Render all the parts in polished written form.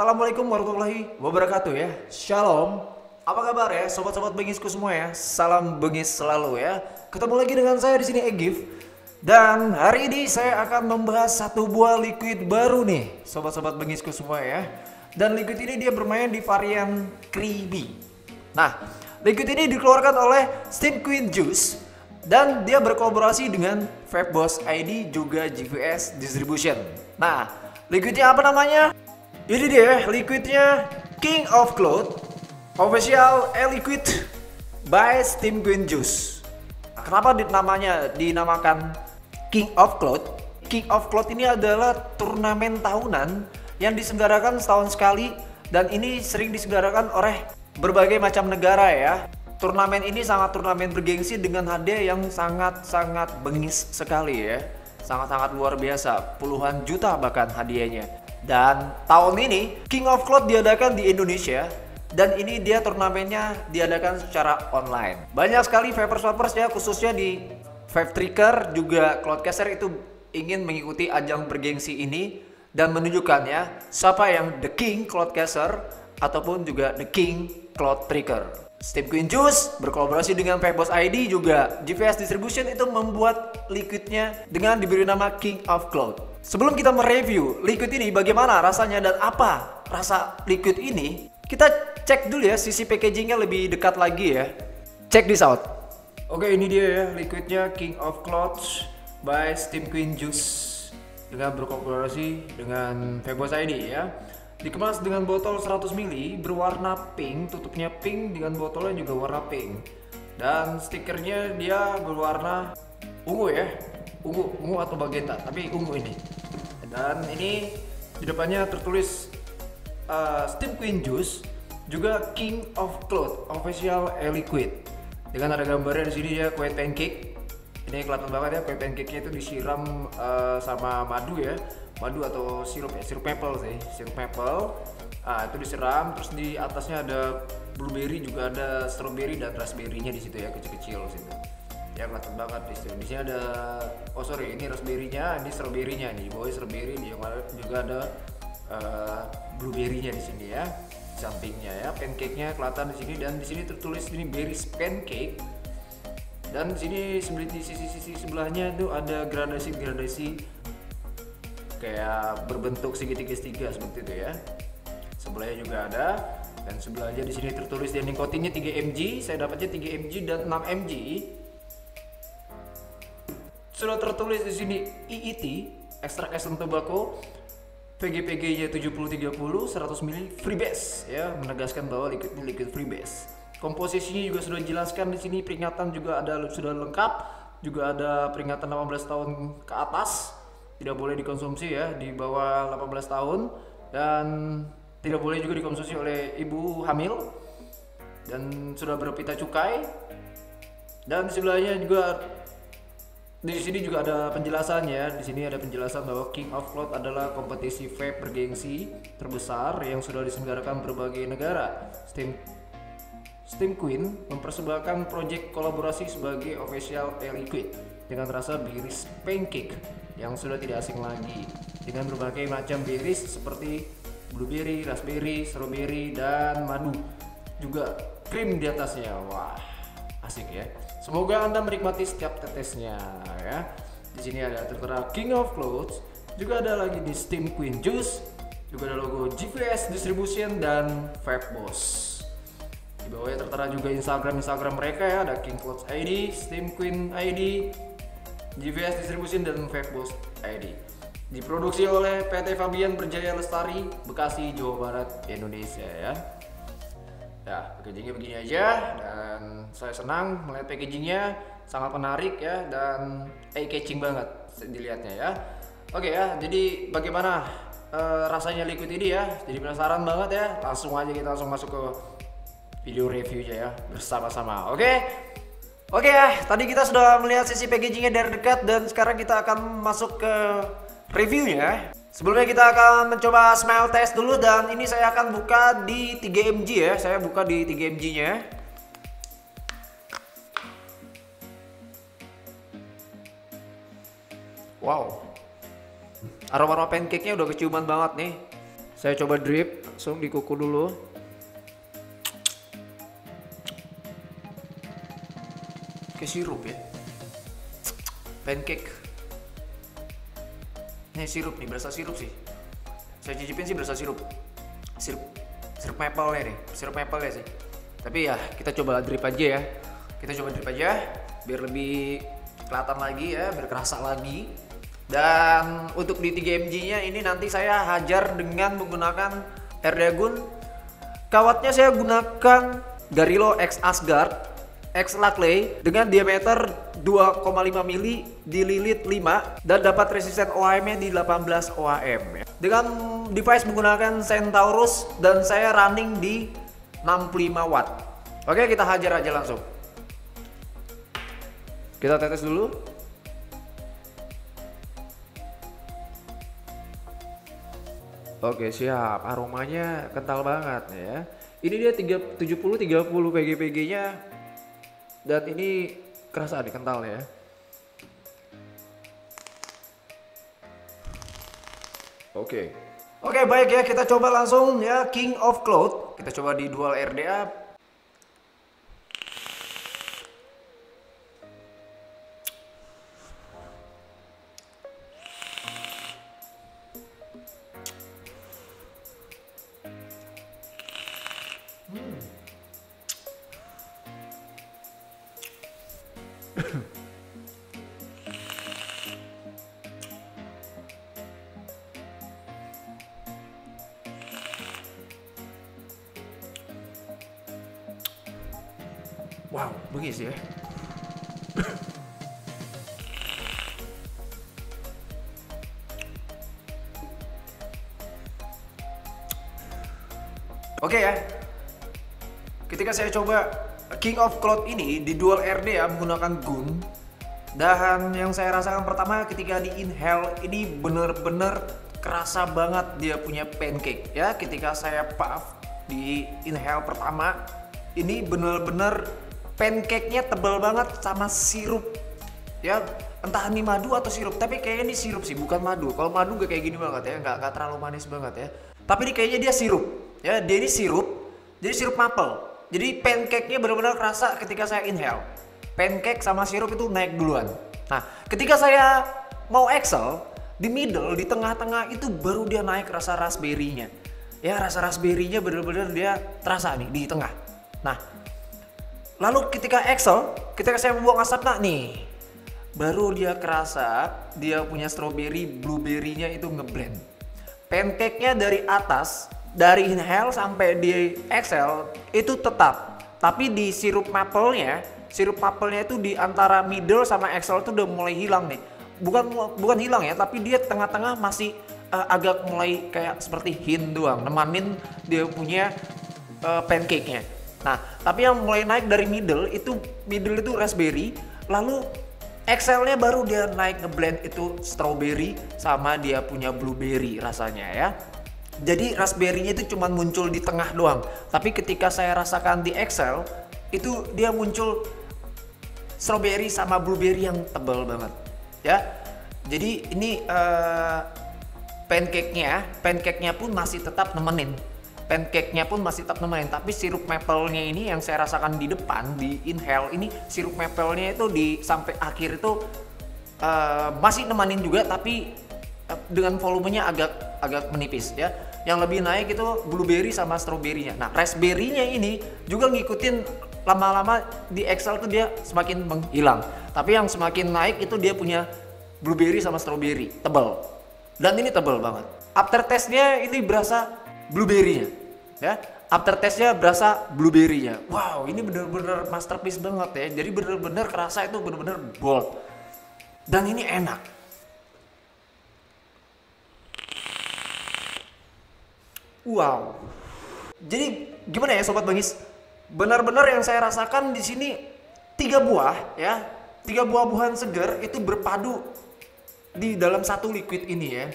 Assalamualaikum warahmatullahi wabarakatuh ya. Shalom. Apa kabar ya sobat-sobat bengisku semua ya? Salam bengis selalu ya. Ketemu lagi dengan saya di sini Egif. Dan hari ini saya akan membahas satu buah liquid baru nih sobat-sobat bengisku semua ya. Dan liquid ini dia bermain di varian creamy. Nah, liquid ini dikeluarkan oleh Steam Queen Juice dan dia berkolaborasi dengan Vape Boss ID juga GVS Distribution. Nah, liquidnya apa namanya? Ini dia liquidnya King of Cloud Official E-Liquid by Steam Queen Juice. Nah, kenapa dinamakan King of Cloud? King of Cloud ini adalah turnamen tahunan yang diselenggarakan setahun sekali dan ini sering diselenggarakan oleh berbagai macam negara ya. Turnamen ini sangat turnamen bergengsi dengan hadiah yang sangat-sangat bengis sekali ya. Sangat-sangat luar biasa, puluhan juta bahkan hadiahnya. Dan tahun ini King of Cloud diadakan di Indonesia dan ini dia turnamennya diadakan secara online. Banyak sekali vapers ya khususnya di Vape Tracker juga Cloudcaster itu ingin mengikuti ajang bergengsi ini dan menunjukkan ya siapa yang The King Cloudcaster ataupun juga The King Cloud Tracker. Steam Queen Juice berkolaborasi dengan Vape Boss ID juga GVS Distribution itu membuat liquidnya dengan diberi nama King of Cloud. Sebelum kita mereview liquid ini bagaimana rasanya dan apa rasa liquid ini, kita cek dulu ya sisi packagingnya lebih dekat lagi ya. Check this out. Oke, ini dia ya liquidnya King of Cloud by Steam Queen Juice dengan berkolaborasi dengan Vape Boss ID ya. Dikemas dengan botol 100 ml berwarna pink, tutupnya pink dengan botolnya juga warna pink. Dan stikernya dia berwarna ungu ya. Ungu atau magenta, tapi ungu ini. Dan ini di depannya tertulis Steam Queen Juice juga King of Cloud Official E-Liquid. Dengan ada gambarnya di sini dia kue pancake. Ini kelihatan banget ya kue pancake-nya itu disiram sama madu ya. Madu atau sirup ya, sirup maple sih, sirup maple. Nah, itu disiram, terus di atasnya ada blueberry juga ada strawberry dan raspberry-nya di situ ya, kecil-kecil situ. Ya kelihatan banget di situ. Di sini ada ini raspberry-nya, ini strawberry-nya nih. Di bawah strawberry, di yang juga ada blueberry-nya di sini ya. Sampingnya ya, pancake-nya kelihatan di sini dan di sini tertulis ini berries pancake. Dan di sini di sisi sebelahnya itu ada gradasi kayak berbentuk segitiga seperti itu ya. Sebelahnya juga ada dan sebelahnya di sini tertulis dia nikotinnya 3 mg, saya dapatnya 3 mg dan 6 mg. Sudah tertulis di sini EET, extract essence tobacco, VGPG-nya 7030, 100 ml freebase ya, menegaskan bahwa liquid freebase. Komposisinya juga sudah dijelaskan di sini, peringatan juga ada sudah lengkap, juga ada peringatan 18 tahun ke atas. Tidak boleh dikonsumsi ya di bawah 18 tahun dan tidak boleh juga dikonsumsi oleh ibu hamil dan sudah berpita cukai. Dan di sebelahnya juga di sini juga ada penjelasan ya. Di sini ada penjelasan bahwa King of Cloud adalah kompetisi vape bergengsi terbesar yang sudah diselenggarakan berbagai negara. Steam Queen mempersembahkan proyek kolaborasi sebagai official E-Liquid dengan rasa berries pancake yang sudah tidak asing lagi dengan berbagai macam berries seperti blueberry, raspberry, strawberry, dan madu juga krim di atasnya. Wah, asik ya. Semoga Anda menikmati setiap tetesnya ya. Di sini ada tertera King of Clouds, juga ada lagi di Steam Queen Juice, juga ada logo GVS Distribution dan Vape Boss. Di bawahnya tertera juga Instagram mereka ya, ada King Clouds ID, Steam Queen ID, GVS Distribution dan Vape Boss ID. Diproduksi oleh PT Fabian Berjaya Lestari, Bekasi, Jawa Barat, Indonesia ya. Ya, packagingnya begini aja dan saya senang melihat packagingnya, sangat menarik ya dan eye-catching banget dilihatnya ya. Oke ya, jadi bagaimana rasanya liquid ini ya? Jadi penasaran banget ya? Langsung aja kita masuk ke video reviewnya ya bersama-sama. Oke ya, tadi kita sudah melihat sisi packagingnya dari dekat dan sekarang kita akan masuk ke reviewnya. Sebelumnya kita akan mencoba smell test dulu dan ini saya akan buka di 3 mg ya. Saya buka di 3 mg nya. Wow, aroma pancake-nya udah keciuman banget nih. Saya coba drip. langsung dikuku dulu. Kayak sirup ya, pancake. Ini sirup nih, berasa sirup sih. Saya cicipin sih berasa sirup maple nih, sirup maple ya sih. Tapi ya kita coba drip aja ya. Kita coba drip aja biar lebih kelihatan lagi ya, biar kerasa lagi. Dan untuk di 3mg nya ini nanti saya hajar dengan menggunakan Erdagun. Kawatnya saya gunakan Garilo X Asgard X Laclay dengan diameter 2,5 mili dililit 5 dan dapat resisten OHM nya di 18 OHM ya. Dengan device menggunakan Centaurus dan saya running di 65 watt. Oke, kita hajar aja langsung. Kita tetes dulu. Oke, siap. Aromanya kental banget ya. Ini dia 70-30 PGPG-nya. Dan ini kerasa nih kentalnya ya. Oke, baik ya, kita coba langsung ya King of Cloud. Kita coba di dual RDA. Wow, bengis ya. Oke ya. Ketika saya coba King of Cloud ini di dual RD ya menggunakan gun. Dan yang saya rasakan pertama ketika di inhale ini bener-bener kerasa banget dia punya pancake ya. Ketika saya puff di inhale pertama ini bener-bener pancake-nya tebal banget sama sirup ya, entah ini madu atau sirup, tapi kayaknya ini sirup sih, bukan madu. Kalau madu gak kayak gini banget ya, nggak terlalu manis banget ya, tapi ini kayaknya dia sirup ya, dia ini sirup, jadi sirup maple. Jadi pancake-nya benar-benar kerasa ketika saya inhale, pancake sama sirup itu naik duluan. Nah ketika saya mau exhale, di middle, di tengah-tengah itu baru dia naik rasa raspberry-nya ya, rasa raspberry-nya benar-benar dia terasa nih di tengah. Nah lalu ketika exhale, ketika saya membuang asapnya nih, baru dia kerasa dia punya strawberry, blueberry-nya itu ngeblend. Pancake-nya dari atas, dari inhale sampai di exhale itu tetap. Tapi di sirup maple-nya itu di antara middle sama exhale itu udah mulai hilang nih. Bukan hilang ya, tapi dia tengah-tengah masih agak mulai kayak seperti hint doang, nemanin dia punya pancake-nya. Nah, tapi yang mulai naik dari middle itu raspberry, lalu exhale-nya baru dia naik ngeblend itu strawberry sama dia punya blueberry rasanya ya. Jadi raspberry-nya itu cuma muncul di tengah doang. Tapi ketika saya rasakan di exhale itu dia muncul strawberry sama blueberry yang tebal banget ya. Jadi ini pancake-nya pun masih tetap nemenin. Tapi sirup maple-nya ini yang saya rasakan di depan di inhale ini, sirup maple-nya itu di sampai akhir itu masih nemenin juga, tapi dengan volumenya agak menipis ya. Yang lebih naik itu blueberry sama strawberry-nya. Nah, raspberry-nya ini juga ngikutin, lama-lama di exhale tuh dia semakin menghilang. Tapi yang semakin naik itu dia punya blueberry sama strawberry, tebal. Dan ini tebal banget. After taste-nya ini berasa blueberry-nya ya, aftertaste-nya berasa blueberry-nya. Wow, ini bener-bener masterpiece banget ya. Jadi bener-bener kerasa itu bener-bener bold dan ini enak. Wow, jadi gimana ya Sobat Bangis, benar-benar yang saya rasakan di sini 3 buah-buahan segar itu berpadu di dalam satu liquid ini ya.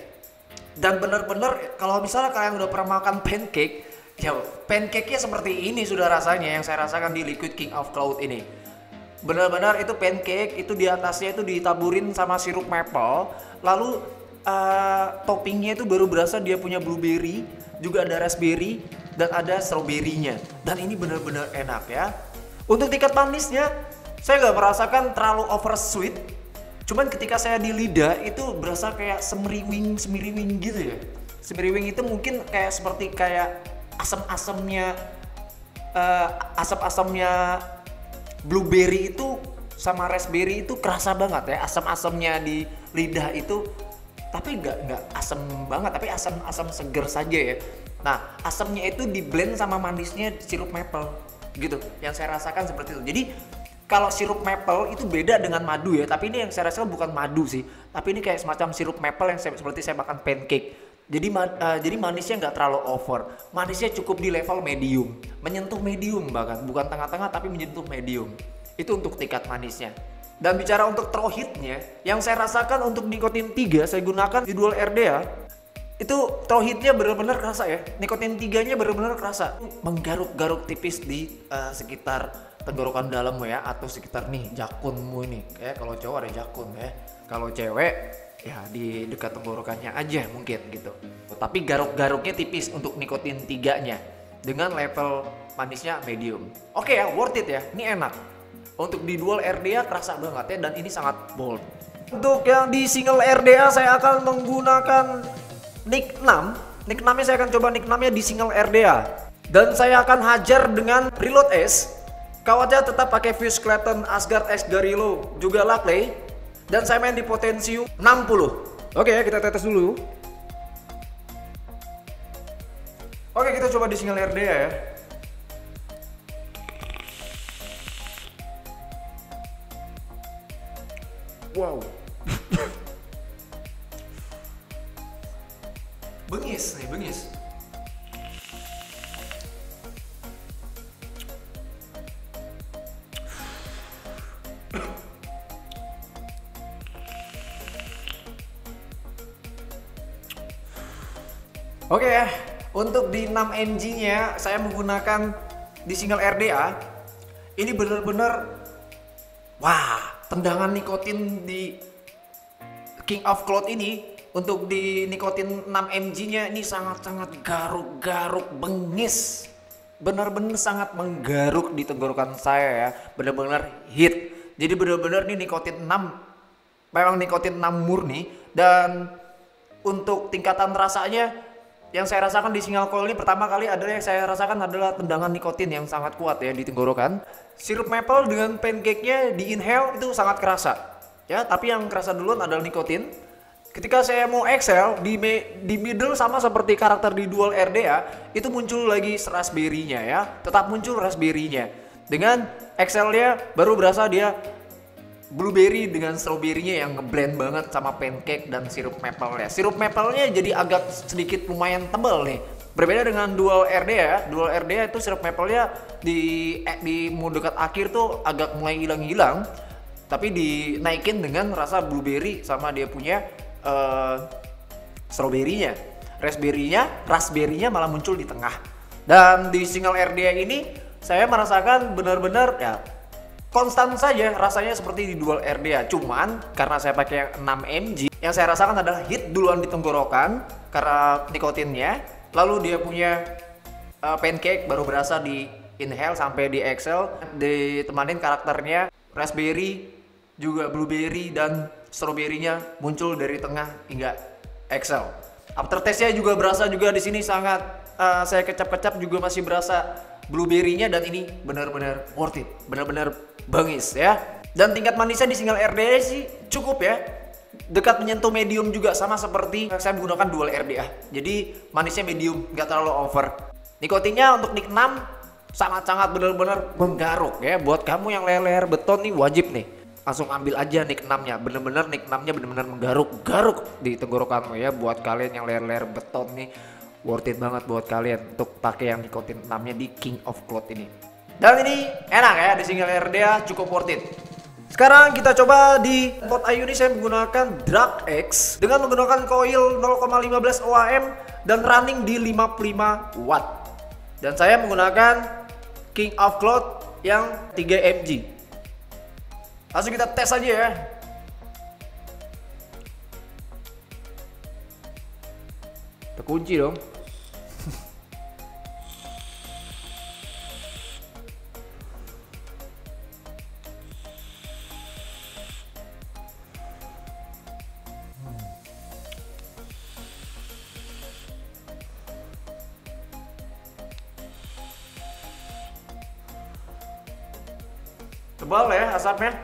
Dan benar-benar kalau misalnya kalian udah pernah makan pancake, ya pancake-nya seperti ini sudah rasanya yang saya rasakan di Liquid King of Cloud ini. Benar-benar itu pancake, itu di atasnya itu ditaburin sama sirup maple, lalu toppingnya itu baru berasa dia punya blueberry juga ada raspberry dan ada strawberry-nya. Dan ini benar-benar enak ya. Untuk tingkat manisnya, saya nggak merasakan terlalu over sweet. Cuman ketika saya di lidah itu berasa kayak semiriwing gitu ya. Semiriwing itu mungkin kayak seperti kayak asam-asamnya blueberry itu sama raspberry itu kerasa banget ya, asam-asamnya di lidah itu, tapi nggak asam banget, tapi asam seger saja ya. Nah, asamnya itu di blend sama manisnya sirup maple gitu, yang saya rasakan seperti itu. Jadi kalau sirup maple itu beda dengan madu ya, tapi ini yang saya rasakan bukan madu sih, tapi ini kayak semacam sirup maple yang seperti saya makan pancake. Jadi manisnya nggak terlalu over, manisnya cukup di level medium, menyentuh medium bahkan, bukan tengah-tengah tapi menyentuh medium. Itu untuk tingkat manisnya. Dan bicara untuk throw hitnya, yang saya rasakan untuk nikotin 3 saya gunakan di Dual RDA, itu throw hitnya benar-benar kerasa ya. Nikotin 3-nya benar-benar kerasa, menggaruk-garuk tipis di sekitar tenggorokan dalammu ya, atau sekitar nih jakunmu ini. Kayak kalau cowok ada jakun ya, kalau cewek ya di dekat tenggorokannya aja mungkin gitu. Tapi garuk-garuknya tipis untuk nikotin 3-nya dengan level manisnya medium. Oke ya, worth it ya, ini enak. Untuk di Dual RDA kerasa banget ya, dan ini sangat bold. Untuk yang di single RDA saya akan menggunakan Nick 6. Nick 6-nya saya akan coba Nick 6-nya di single RDA. Dan saya akan hajar dengan Reload S. Kawatnya tetap pakai Fuse Clapton Asgard X Garillo, juga Lacley. Dan saya main di Potensium 60. Oke ya, kita tetes dulu. Oke, kita coba di single RDA ya. Wow. Bengis nih, bengis. Oke ya, untuk di 6 mg-nya saya menggunakan di single RDA. Ini benar-benar wah, tendangan nikotin di King of Cloud ini untuk di nikotin 6 mg-nya ini sangat-sangat garuk-garuk, bengis. Benar-benar sangat menggaruk di tenggorokan saya ya, benar-benar hit. Jadi benar-benar nih nikotin 6, memang nikotin 6 murni. Dan untuk tingkatan rasanya yang saya rasakan di single coil ini pertama kali adalah yang saya rasakan adalah tendangan nikotin yang sangat kuat ya di tenggorokan. Sirup maple dengan pancake-nya di inhale itu sangat kerasa. Ya, tapi yang kerasa duluan adalah nikotin. Ketika saya mau exhale di middle sama seperti karakter di Dual RDA, itu muncul lagi raspberry-nya ya. Tetap muncul raspberry-nya. Dengan exhale-nya baru berasa dia blueberry dengan strawberry-nya yang ngeblend banget sama pancake dan sirup maple-nya. Sirup maple-nya jadi agak sedikit lumayan tebal nih. Berbeda dengan Dual RDA, Dual RDA itu sirup maple-nya di mau dekat akhir tuh agak mulai hilang-hilang. Tapi dinaikin dengan rasa blueberry sama dia punya strawberry-nya. Raspberry-nya malah muncul di tengah. Dan di single RDA ini saya merasakan benar-benar ya konstan saja rasanya seperti di Dual RDA. Cuman karena saya pakai 6 mg, yang saya rasakan adalah hit duluan di tenggorokan karena nikotinnya. Lalu dia punya pancake baru berasa di inhale sampai di exhale, ditemanin karakternya raspberry, juga blueberry dan strawberry-nya muncul dari tengah hingga exhale. Aftertaste-nya juga berasa juga di sini sangat saya kecap-kecap juga masih berasa blueberry-nya, dan ini benar-benar worth it, benar-benar bangis ya. Dan tingkat manisnya di single RDA sih cukup ya, dekat menyentuh medium juga, sama seperti saya menggunakan Dual RDA. Jadi manisnya medium, nggak terlalu over. Nikotinnya untuk Nick 6 sangat-sangat benar-benar menggaruk ya. Buat kamu yang leher beton nih wajib nih, langsung ambil aja Nick 6-nya. Bener-bener Nick 6-nya bener-bener menggaruk-garuk di tenggorokanmu ya. Buat kalian yang leher-leher beton nih, worth it banget buat kalian untuk pakai yang nikotin 6-nya di King of Cloud ini. Dan ini enak ya, di single RDA cukup worth it. Sekarang kita coba di pot Ayu ini saya menggunakan Drag X dengan menggunakan coil 0,15 ohm dan running di 55 watt. Dan saya menggunakan King of Cloud yang 3 mg. Langsung kita tes aja ya. Terkunci dong. Tebal ya asapnya.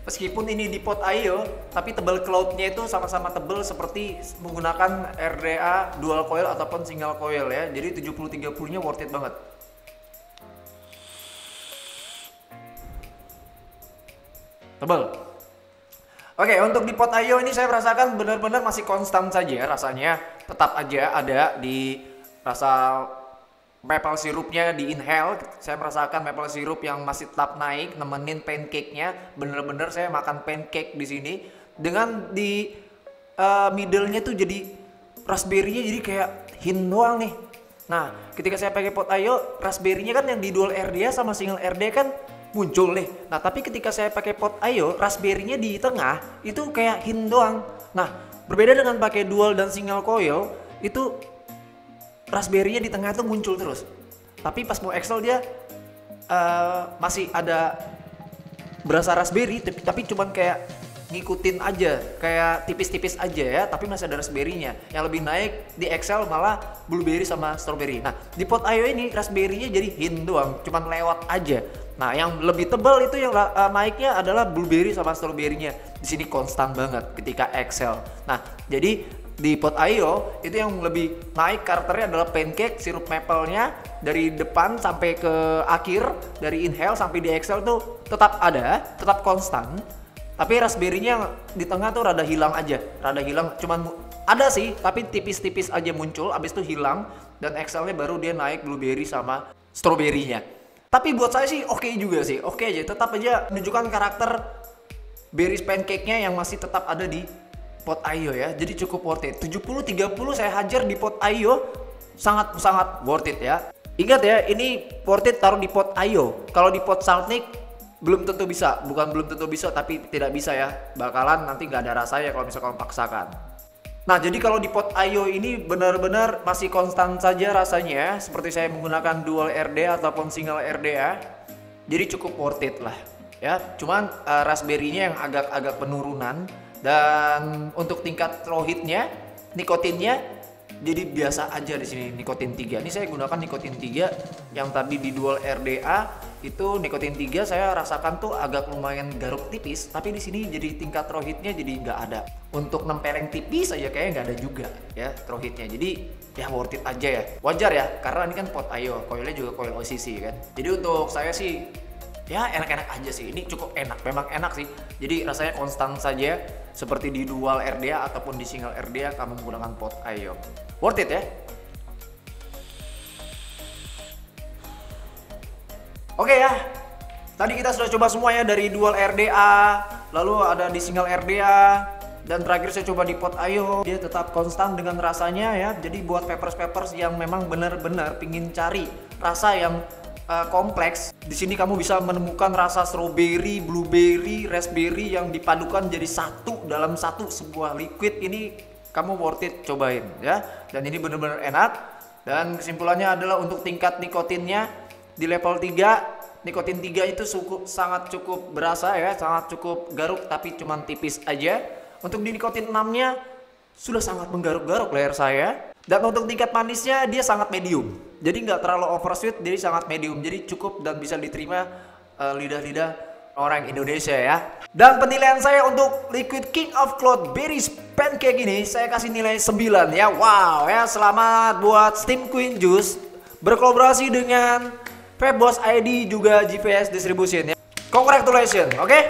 Meskipun ini di pot ayo, tapi tebal cloudnya itu sama-sama tebal seperti menggunakan RDA dual coil ataupun single coil ya. Jadi 70-30 nya worth it banget. Tebal. Oke, untuk di pot ayo ini saya merasakan benar-benar masih konstan saja rasanya. Tetap aja ada di rasa maple sirupnya di inhale. Saya merasakan maple sirup yang masih tetap naik nemenin pancake-nya. Bener-bener saya makan pancake di sini dengan di middle-nya tuh jadi raspberry-nya jadi kayak hint doang nih. Nah, ketika saya pakai pot ayo, raspberry-nya kan yang di dual RDA sama single RDA kan muncul nih. Nah, tapi ketika saya pakai pot ayo, raspberry-nya di tengah itu kayak hint doang. Nah, berbeda dengan pakai dual dan single coil, itu raspberry-nya di tengah itu muncul terus. Tapi pas mau Excel dia masih ada berasa raspberry, tapi cuman kayak ngikutin aja, kayak tipis-tipis aja ya, tapi masih ada raspberry-nya. Yang lebih naik di Excel malah blueberry sama strawberry. Nah, di pot ayo ini raspberry-nya jadi hint doang, cuman lewat aja. Nah, yang lebih tebal itu yang naiknya adalah blueberry sama strawberry-nya. Di sini konstan banget ketika Excel. Nah, jadi di pot ayo itu yang lebih naik karakternya adalah pancake, sirup maple-nya dari depan sampai ke akhir, dari inhale sampai di Excel tuh tetap ada, tetap konstan. Tapi raspberry-nya di tengah tuh rada hilang aja, rada hilang. Cuman ada sih, tapi tipis-tipis aja muncul, abis itu hilang dan Excel-nya baru dia naik blueberry sama strawberry-nya. Tapi buat saya sih oke juga sih, oke aja. Tetap aja menunjukkan karakter berries pancake-nya yang masih tetap ada di pot ayo ya. Jadi cukup worth it. 70-30 saya hajar di pot ayo, sangat worth it ya. Ingat ya, ini worth it taruh di pot ayo. Kalau di pot saltnik belum tentu bisa, bukan belum tentu bisa tapi tidak bisa ya. Bakalan nanti nggak ada rasanya kalau misalkan paksakan. Nah, jadi kalau di pot ayo ini benar-benar masih konstan saja rasanya, seperti saya menggunakan dual RDA ataupun single RDA. Jadi cukup worth it lah ya. Cuman raspberry-nya yang agak penurunan, dan untuk tingkat raw hit-nya, nikotinnya jadi biasa aja di sini, nikotin 3. Ini saya gunakan nikotin 3 yang tadi di dual RDA itu nikotin 3 saya rasakan tuh agak lumayan garuk tipis, tapi di sini jadi tingkat raw hit-nya jadi nggak ada. Untuk nempeleng tipis aja kayaknya nggak ada juga ya raw hit-nya. Jadi ya worth it aja ya. Wajar ya, karena ini kan pot ayo, coilnya juga coil OCC kan. Jadi untuk saya sih ya enak-enak aja sih. Ini cukup enak, memang enak sih. Jadi rasanya konstan saja seperti di dual RDA ataupun di single RDA kamu menggunakan pot ayo. Worth it ya. Oke ya, tadi kita sudah coba semuanya dari dual RDA, lalu ada di single RDA, dan terakhir saya coba di pot ayo. Dia tetap konstan dengan rasanya ya. Jadi buat peppers yang memang benar-benar pingin cari rasa yang kompleks, di sini kamu bisa menemukan rasa strawberry, blueberry, raspberry yang dipadukan jadi satu dalam satu sebuah liquid. Ini kamu worth it cobain ya. Dan ini benar-benar enak. Dan kesimpulannya adalah untuk tingkat nikotinnya di level 3, nikotin 3 itu sangat cukup berasa ya, sangat cukup garuk tapi cuman tipis aja. Untuk di nikotin 6-nya sudah sangat menggaruk-garuk leher saya. Dan untuk tingkat manisnya dia sangat medium. Jadi nggak terlalu oversweet, jadi sangat medium. Jadi cukup dan bisa diterima lidah-lidah orang Indonesia ya. Dan penilaian saya untuk Liquid King of Cloudberries Pancake ini saya kasih nilai 9 ya. Wow ya, selamat buat Steam Queen Juice berkolaborasi dengan Fabboss ID juga GPS Distribution ya. Congratulations, oke?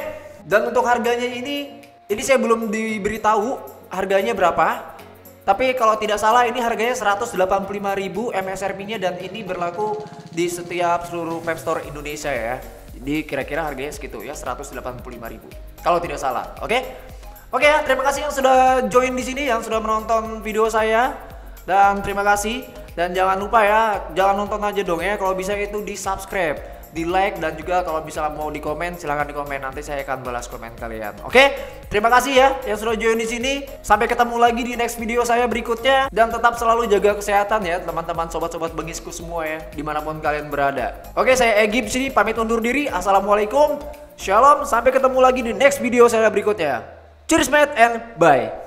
Dan untuk harganya ini saya belum diberitahu harganya berapa. Tapi kalau tidak salah ini harganya 185.000 MSRP-nya dan ini berlaku di setiap seluruh vape store Indonesia ya. Jadi kira-kira harganya segitu ya, 185.000. Kalau tidak salah, oke? Oke ya, terima kasih yang sudah join di sini, yang sudah menonton video saya. Dan terima kasih. Dan jangan lupa ya, jangan nonton aja dong ya, kalau bisa itu di-subscribe, di-like, dan juga kalau bisa mau di-komen silahkan di-komen, nanti saya akan balas komen kalian. Oke? Terima kasih ya yang sudah join di sini. Sampai ketemu lagi di next video saya berikutnya, dan tetap selalu jaga kesehatan ya teman-teman sobat-sobat bengisku semua ya, dimanapun kalian berada. Oke, saya Egip sini pamit undur diri. Assalamualaikum, shalom, sampai ketemu lagi di next video saya berikutnya. Cheers mate and bye.